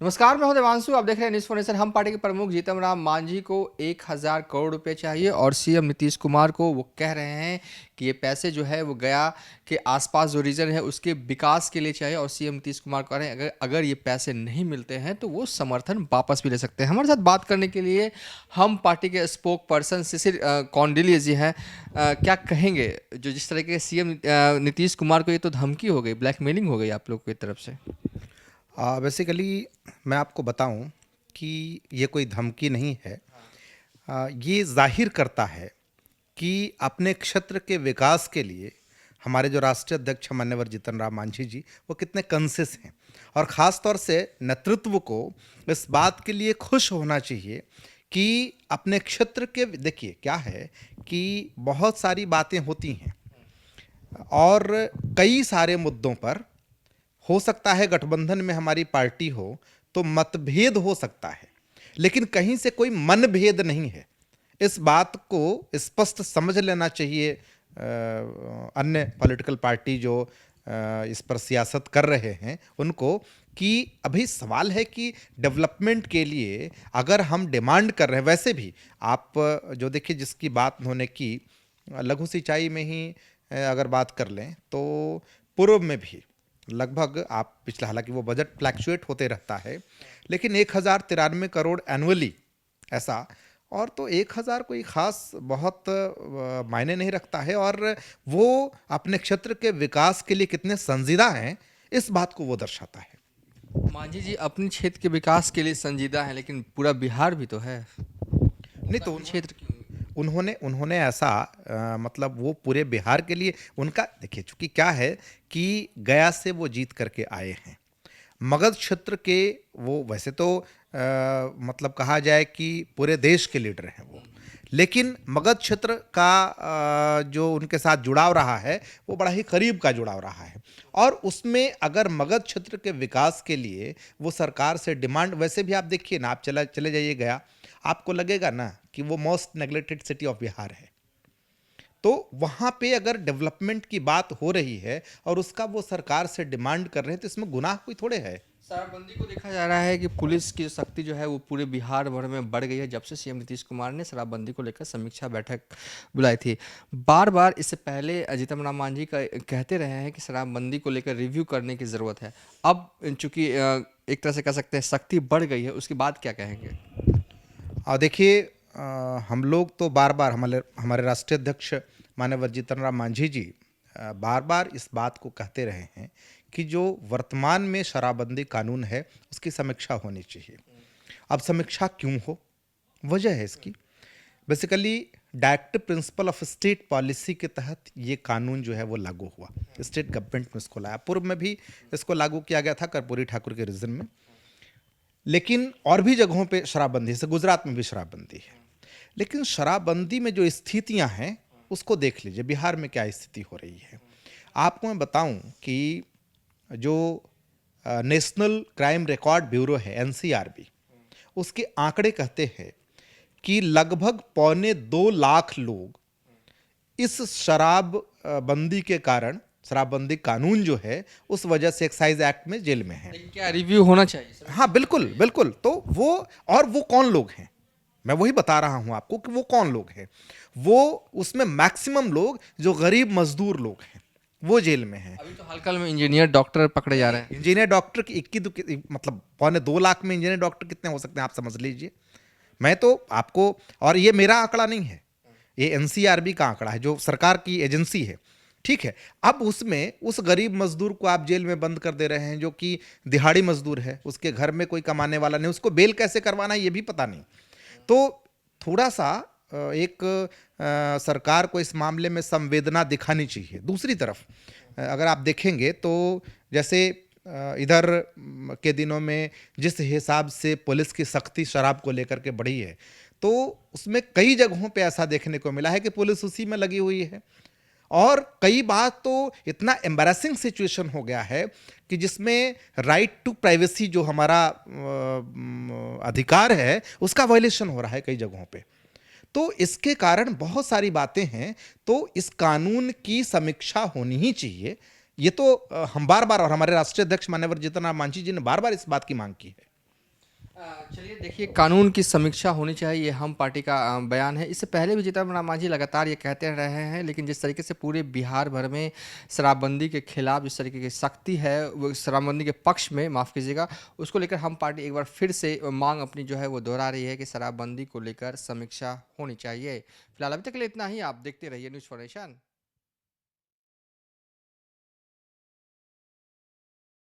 नमस्कार, मैं हूं देवांशु। आप देख रहे हैं न्यूज़ फॉर नेशन। हम पार्टी के प्रमुख जीतन राम मांझी को 1,000 करोड़ रुपए चाहिए और सीएम नीतीश कुमार को वो कह रहे हैं कि ये पैसे जो है वो गया के आसपास जो रीजन है उसके विकास के लिए चाहिए। और सीएम नीतीश कुमार कह रहे हैं अगर अगर ये पैसे नहीं मिलते हैं तो वो समर्थन वापस भी ले सकते हैं। हमारे साथ बात करने के लिए हम पार्टी के स्पोक पर्सन शिशिर कौंडिल्य जी हैं। क्या कहेंगे जो जिस तरह के सीएम नीतीश कुमार को ये तो धमकी हो गई, ब्लैकमेलिंग हो गई आप लोग की तरफ से। बेसिकली मैं आपको बताऊं कि ये कोई धमकी नहीं है। ये जाहिर करता है कि अपने क्षेत्र के विकास के लिए हमारे जो राष्ट्रीय अध्यक्ष मान्यवर जीतन राम मांझी जी वो कितने कंसिस हैं, और ख़ास तौर से नेतृत्व को इस बात के लिए खुश होना चाहिए कि अपने क्षेत्र के, देखिए क्या है कि बहुत सारी बातें होती हैं और कई सारे मुद्दों पर हो सकता है गठबंधन में हमारी पार्टी हो तो मतभेद हो सकता है, लेकिन कहीं से कोई मनभेद नहीं है। इस बात को स्पष्ट समझ लेना चाहिए अन्य पॉलिटिकल पार्टी जो इस पर सियासत कर रहे हैं उनको, कि अभी सवाल है कि डेवलपमेंट के लिए अगर हम डिमांड कर रहे हैं, वैसे भी आप जो देखिए जिसकी बात उन्होंने की लघु सिंचाई में ही अगर बात कर लें तो पूर्व में भी लगभग आप पिछला, हालांकि वो बजट फ्लैक्चुएट होते रहता है, लेकिन 1,093 करोड़ एनुअली ऐसा, और तो 1,000 कोई खास बहुत मायने नहीं रखता है, और वो अपने क्षेत्र के विकास के लिए कितने संजीदा हैं इस बात को वो दर्शाता है। मांझी जी अपने क्षेत्र के विकास के लिए संजीदा है, लेकिन पूरा बिहार भी तो है। नहीं तो अपने क्षेत्र की उन्होंने उन्होंने ऐसा मतलब वो पूरे बिहार के लिए उनका, देखिए चूंकि क्या है कि गया से वो जीत करके आए हैं, मगध क्षेत्र के वो वैसे तो मतलब कहा जाए कि पूरे देश के लीडर हैं वो, लेकिन मगध क्षेत्र का जो उनके साथ जुड़ाव रहा है वो बड़ा ही करीब का जुड़ाव रहा है, और उसमें अगर मगध क्षेत्र के विकास के लिए वो सरकार से डिमांड, वैसे भी आप देखिए ना, आप चले जाइए गया, आपको लगेगा ना कि वो most neglected city of Bihar है। तो वहां पे अगर डेवलपमेंट की बात हो रही है और उसका वो सरकार से डिमांड कर रहे हैं तो इसमें गुनाह कोई थोड़े है। शराबबंदी को देखा जा रहा है कि पुलिस की शक्ति जो है वो पूरे बिहार भर में बढ़ गई है जब से सीएम नीतीश कुमार ने शराबबंदी को लेकर समीक्षा बैठक बुलाई थी। बार बार इससे पहले जीतन राम मांझी का कहते रहे हैं कि शराबबंदी को लेकर रिव्यू करने की ज़रूरत है। अब चूंकि एक तरह से कह सकते हैं शक्ति बढ़ गई है, उसके बाद क्या कहेंगे? और देखिए हम लोग तो बार बार हमारे हमारे राष्ट्रीय अध्यक्ष माननीय जीतन राम मांझी जी बार बार इस बात को कहते रहे हैं कि जो वर्तमान में शराबबंदी कानून है उसकी समीक्षा होनी चाहिए। अब समीक्षा क्यों हो, वजह है इसकी, basically directive principle of state policy के तहत ये कानून जो है वो लागू हुआ, स्टेट गवर्नमेंट में इसको लाया। पूर्व में भी इसको लागू किया गया था कर्पूरी ठाकुर के रीजन में, लेकिन और भी जगहों पे शराबबंदी, जैसे गुजरात में भी शराबबंदी है। लेकिन शराबबंदी में जो स्थितियां हैं उसको देख लीजिए, बिहार में क्या स्थिति हो रही है। आपको मैं बताऊं कि जो नेशनल क्राइम रिकॉर्ड ब्यूरो है एनसीआरबी, उसके आंकड़े कहते हैं कि लगभग 1.25 लाख लोग इस शराब बंदी के कारण, शराबबंदी कानून जो है उस वजह से एक्साइज एक्ट में जेल में है। लेकिन क्या रिव्यू होना चाहिए सर? हाँ बिल्कुल बिल्कुल। तो वो, और वो कौन लोग हैं, मैं वही बता रहा हूं आपको कि वो कौन लोग हैं। वो उसमें मैक्सिमम लोग जो गरीब मजदूर लोग हैं वो जेल में हैं। अभी तो हाल फिलहाल में इंजीनियर डॉक्टर पकड़े जा रहे हैं। इंजीनियर डॉक्टर की मतलब 1.25 लाख में इंजीनियर डॉक्टर कितने हो सकते हैं आप समझ लीजिए। मैं तो आपको, और ये मेरा आंकड़ा नहीं है, ये एनसीआरबी का आंकड़ा है जो सरकार की एजेंसी है, ठीक है। अब उसमें उस गरीब मजदूर को आप जेल में बंद कर दे रहे हैं जो कि दिहाड़ी मजदूर है, उसके घर में कोई कमाने वाला नहीं, उसको बेल कैसे करवाना है ये भी पता नहीं। तो थोड़ा सा एक सरकार को इस मामले में संवेदना दिखानी चाहिए। दूसरी तरफ अगर आप देखेंगे तो जैसे इधर के दिनों में जिस हिसाब से पुलिस की सख्ती शराब को लेकर के बढ़ी है, तो उसमें कई जगहों पे ऐसा देखने को मिला है कि पुलिस उसी में लगी हुई है, और कई बार तो इतना एम्बैरेसिंग सिचुएशन हो गया है कि जिसमें राइट टू प्राइवेसी जो हमारा अधिकार है उसका वायलेशन हो रहा है कई जगहों पे। तो इसके कारण बहुत सारी बातें हैं, तो इस कानून की समीक्षा होनी ही चाहिए। ये तो हम बार बार, और हमारे राष्ट्रीय अध्यक्ष माननीय जीतन राम मांझी जी ने बार बार इस बात की मांग की है। चलिए देखिए, कानून की समीक्षा होनी चाहिए, ये हम पार्टी का बयान है। इससे पहले भी जीतन राम मांझी लगातार ये कहते रहे हैं, लेकिन जिस तरीके से पूरे बिहार भर में शराबबंदी के खिलाफ जिस तरीके की सख्ती है, वो शराबबंदी के पक्ष में, माफ़ कीजिएगा, उसको लेकर हम पार्टी एक बार फिर से मांग अपनी जो है वो दोहरा रही है कि शराबबंदी को लेकर समीक्षा होनी चाहिए। फिलहाल अभी तक के लिए इतना ही। आप देखते रहिए न्यूज़ फॉर नेशन।